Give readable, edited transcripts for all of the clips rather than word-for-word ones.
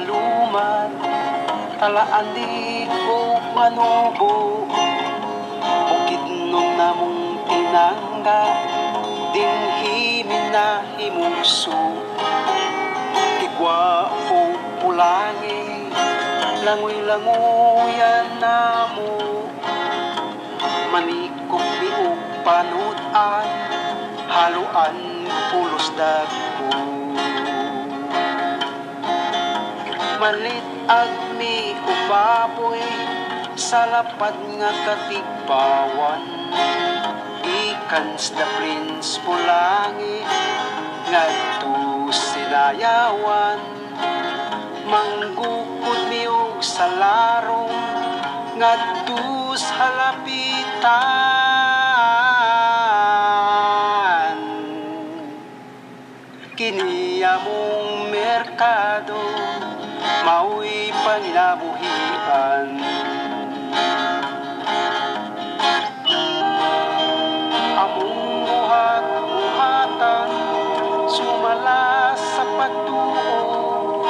lumat, talaan di ko manubo, bukid nung namong tinangga, dinhimin na himuso. Igwa o pulangi, langoy-langoyan namo, manikog biog panutan, haluan pulos dagko. Malit agmi o baboy, sa lapad nga katigbawan, ikan sa prince pulangi, ngadto sinayawan, manggukod miog sa larong, ngadto sa halapitan. Kiniya mong merkado, mao'y panginabuhian. Among buhat-buhatan, sumala sa pagtuo,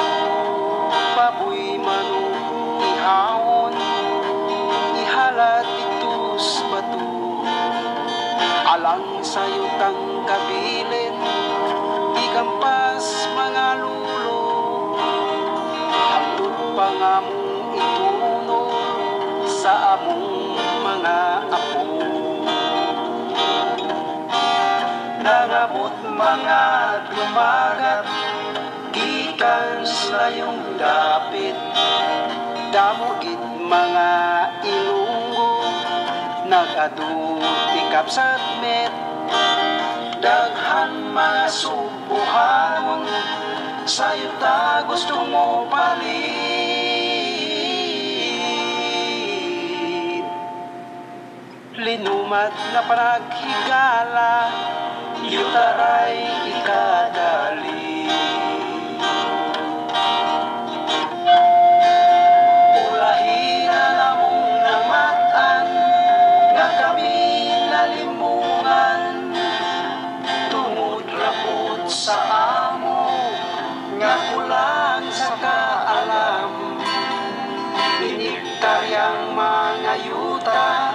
baboy manok ihawon, ihalat ito sa bato. Alang sa'yo tang kabilin, ikampas mga lulo, hangtod pa nga mong ituno sa among mga apo. Nangabot mga dumagat, gikan sa layong dapit, damogit mga ilunggo, nag-adukap sa met, daghan mga subuhanon, sa'yo ta gusto mo palit. Linumat na panaghigala, yutaray ikadali. Ulahin na namong namatan, nga kami nalimungan, tungod rapot sa amo, nga kulang sa kaalam. Iniktaryang mga yuta,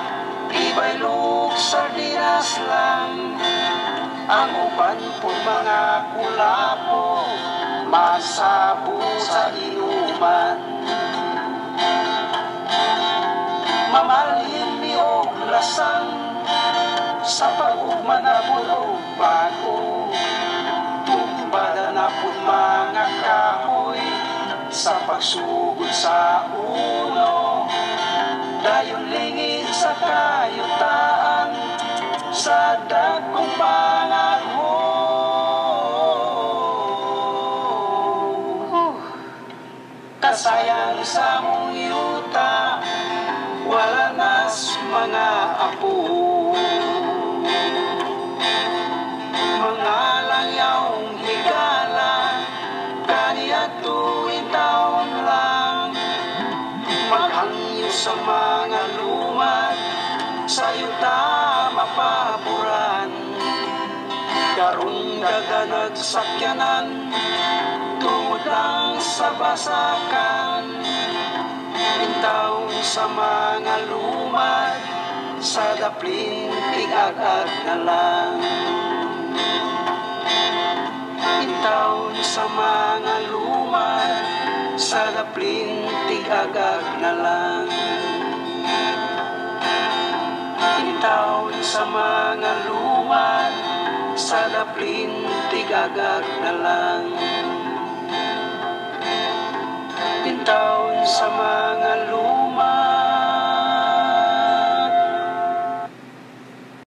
ibaylog sardinas lang, ang uban po mga kulapo, masabo sa inuman. Mamalhin niyong lasang, sa pag-ugman na puno bago, tumbada na po mga kahoy, sa pagsugod sa uno, dayon lingid sa kayutaan, sa dagkong panahon. Kasayang sa mong yuta, wala nas mga apo. Mga langyawang higala, kaniya tuwing taon lang, maghangyo sa mga lumat, sa'yo ta mapaburan. Karong daga nagsakyanan, tungod lang sa basakan, intaw sa mga lumat, sa daplin tigagag na lang. Intaw sa mga lumat, sa daplin tigagag na lang. Intaw sa mga lumat, sa daplin tigagag na lang. Intaw sa mga lumat,